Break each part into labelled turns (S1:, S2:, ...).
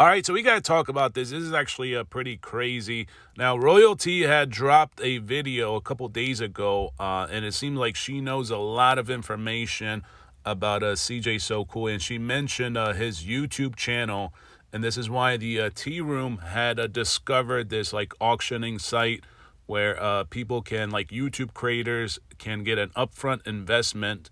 S1: All right, so we got to talk about this. This is actually pretty crazy. Now, Royalty had dropped a video a couple days ago, and it seemed like she knows a lot of information about CJ So Cool, and she mentioned his YouTube channel, and this is why the Tea Room had discovered this like auctioning site where people can, like YouTube creators, can get an upfront investment.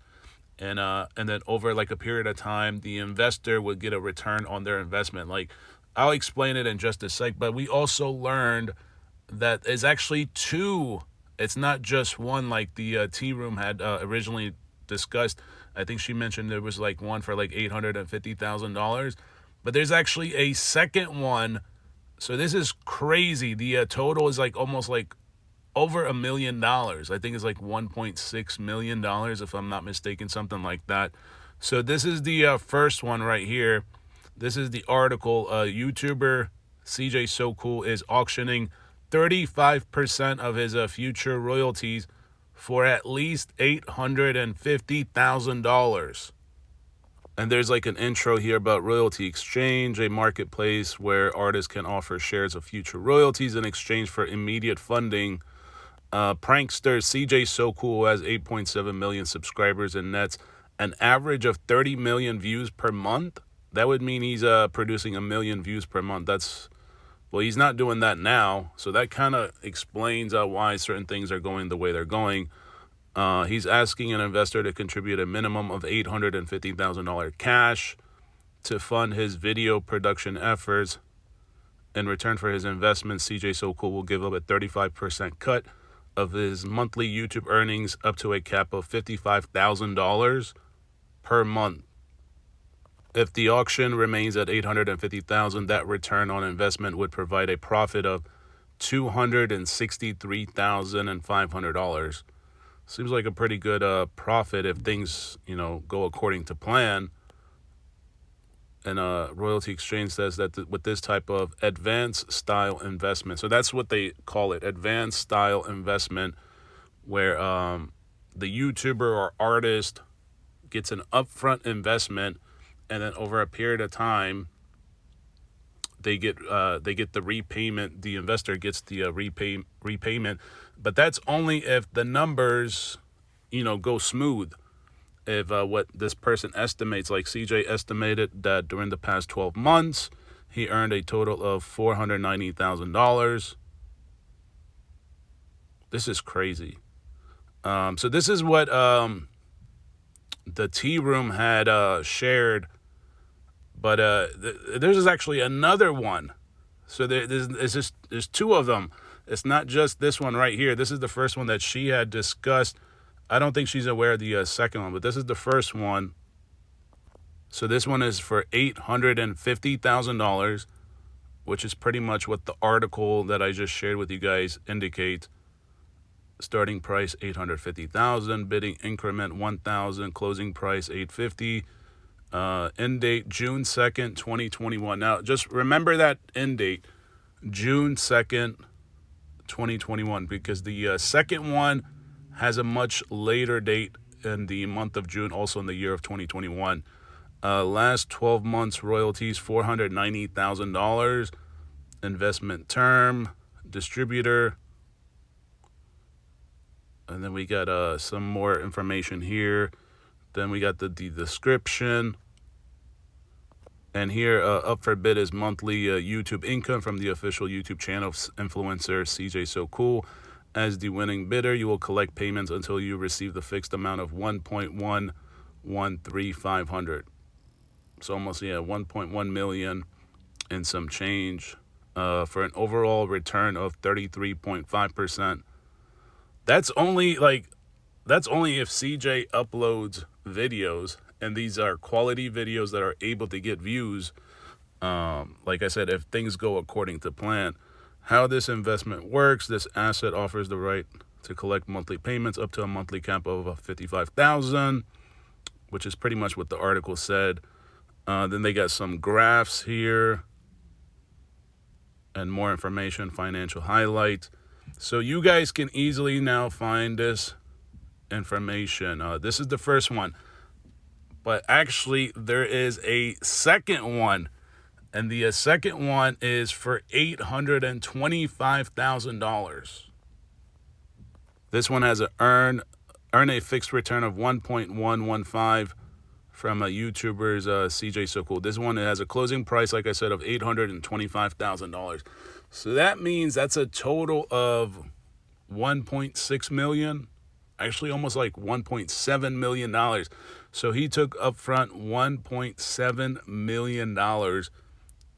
S1: And then over like a period of time, the investor would get a return on their investment. Like, I'll explain it in just a sec, but we also learned that it's actually two. It's not just one like the Tea Room had originally discussed. I think she mentioned there was like one for like $850,000, but there's actually a second one. So this is crazy. The total is like almost like over $1 million. I think it's like $1.6 million, if I'm not mistaken, something like that. So this is the first one right here. This is the article. YouTuber CJ So Cool is auctioning 35% of his future royalties for at least $850,000. And there's like an intro here about Royalty Exchange, a marketplace where artists can offer shares of future royalties in exchange for immediate funding. Prankster CJ So Cool has 8.7 million subscribers and nets an average of 30 million views per month. That would mean he's producing 1 million views per month. Well, he's not doing that now, so that kind of explains why certain things are going the way they're going. He's asking an investor to contribute a minimum of $850,000 cash to fund his video production efforts. In return for his investment, CJ So Cool will give up a 35% cut of his monthly YouTube earnings up to a cap of $55,000 per month. If the auction remains at $850,000, that return on investment would provide a profit of $263,500. Seems like a pretty good profit if things, go according to plan. And Royalty Exchange says that with this type of advanced style investment, so that's what they call it, advanced style investment, where the YouTuber or artist gets an upfront investment, and then over a period of time, they get the repayment. The investor gets the repayment, but that's only if the numbers, go smooth. If what this person estimates, like CJ estimated that during the past 12 months, he earned a total of $490,000. This is crazy. So this is what the Tea Room had shared. But there's actually another one. So there's two of them. It's not just this one right here. This is the first one that she had discussed. I don't think she's aware of the second one, but this is the first one. So this one is for $850,000, which is pretty much what the article that I just shared with you guys indicates. Starting price $850,000, bidding increment $1,000, closing price $850. End date June 2nd, 2021. Now, just remember that end date, June 2nd, 2021, because the second one has a much later date in the month of June, also in the year of 2021. Last 12 months royalties, $490,000. Investment term, distributor. And then we got some more information here. Then we got the description. And here, up for bid is monthly YouTube income from the official YouTube channel influencer CJ So Cool. As the winning bidder, you will collect payments until you receive the fixed amount of $1.113,500. So almost, 1.1 million and some change for an overall return of 33.5%. That's only if CJ uploads videos, and these are quality videos that are able to get views. Like I said, if things go according to plan. How this investment works: this asset offers the right to collect monthly payments up to a monthly cap of $55,000, which is pretty much what the article said. Then they got some graphs here and more information, financial highlights. So you guys can easily now find this information. This is the first one, but actually there is a second one. And the second one is for $825,000. This one has earn a fixed return of 1.115 from a YouTuber's CJ So Cool. This one has a closing price, like I said, of $825,000. So that means that's a total of 1.6 million, actually almost like $1.7 million. So he took upfront $1.7 million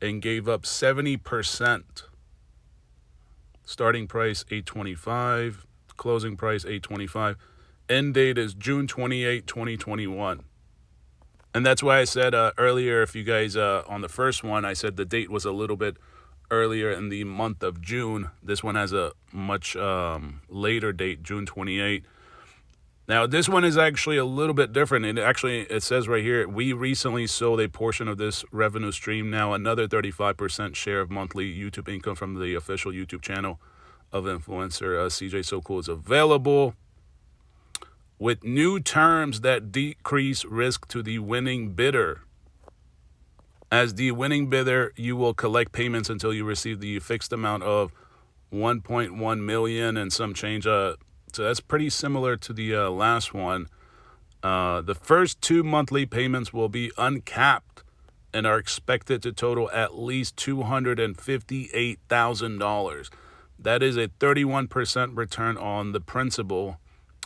S1: and gave up 70%. Starting price $825, closing price $825. End date is June 28, 2021. And that's why I said earlier, if you guys, on the first one, I said the date was a little bit earlier in the month of June. This one has a much later date, June 28. Now, this one is actually a little bit different. It says right here, we recently sold a portion of this revenue stream. Now, another 35% share of monthly YouTube income from the official YouTube channel of influencer CJ So Cool is available, with new terms that decrease risk to the winning bidder. As the winning bidder, you will collect payments until you receive the fixed amount of 1.1 million and some change. So that's pretty similar to the last one. The first 2 monthly payments will be uncapped and are expected to total at least $258,000. That is a 31% return on the principal.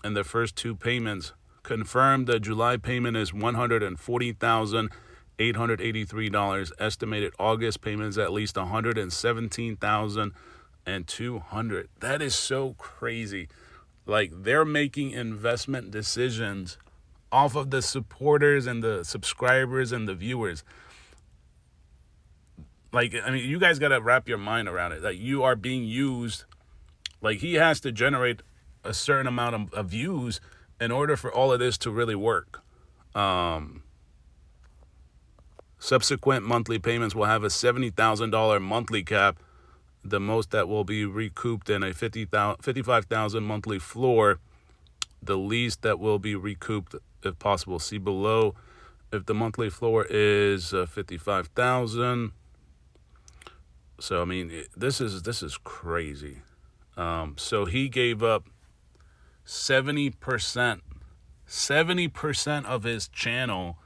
S1: And the first 2 payments. Confirmed, the July payment is $140,883. Estimated August payment is at least $117,200. That is so crazy. Like, they're making investment decisions off of the supporters and the subscribers and the viewers. Like, I mean, you guys got to wrap your mind around it. Like, you are being used. Like, he has to generate a certain amount of views in order for all of this to really work. Subsequent monthly payments will have a $70,000 monthly cap, the most that will be recouped, in a $55,000 monthly floor, the least that will be recouped if possible. See below. If the monthly floor is $55,000. So I mean, this is crazy. So he gave up 70% of his channel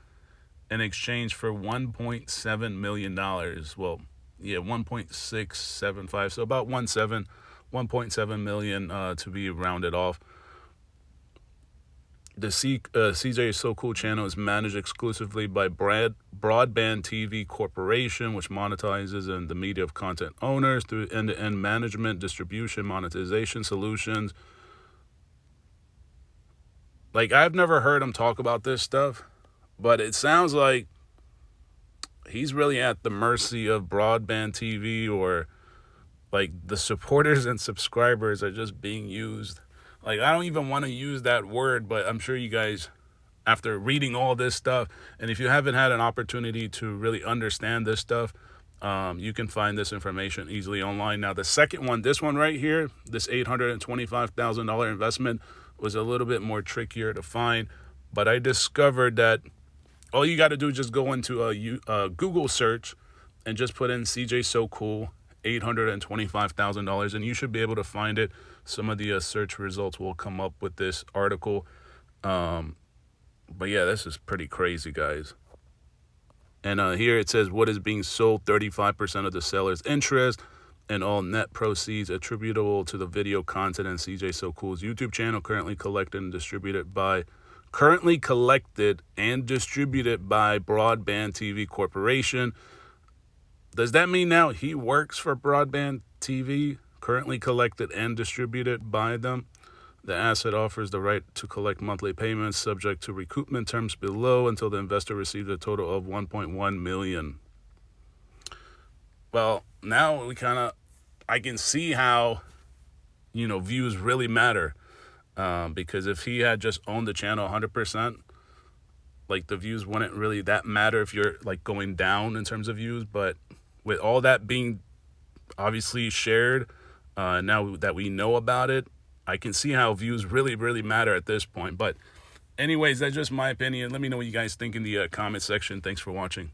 S1: in exchange for $1.7 million. Well, yeah, 1.675. So about 1.7 million to be rounded off. The CJ So Cool channel is managed exclusively by Broadband TV Corporation, which monetizes in the media of content owners through end-to-end management, distribution, monetization solutions. Like, I've never heard him talk about this stuff, but it sounds like he's really at the mercy of Broadband TV, or like the supporters and subscribers are just being used. Like, I don't even want to use that word, but I'm sure you guys, after reading all this stuff, and if you haven't had an opportunity to really understand this stuff, you can find this information easily online. Now, the second one, this one right here, this $825,000 investment, was a little bit more trickier to find, but I discovered that all you got to do is just go into a Google search and just put in CJ So Cool $825,000, and you should be able to find it. Some of the search results will come up with this article. But yeah, this is pretty crazy, guys. And here it says what is being sold: 35% of the seller's interest, and all net proceeds attributable to the video content in CJ So Cool's YouTube channel, currently collected and distributed by Broadband TV Corporation. Does that mean now he works for Broadband TV, currently collected and distributed by them? The asset offers the right to collect monthly payments subject to recoupment terms below until the investor receives a total of 1.1 million. Well, now I can see how, views really matter. Because if he had just owned the channel 100%, like, the views wouldn't really that matter if you're like going down in terms of views. But with all that being obviously shared, now that we know about it, I can see how views really, really matter at this point. But anyways, that's just my opinion. Let me know what you guys think in the comment section. Thanks for watching.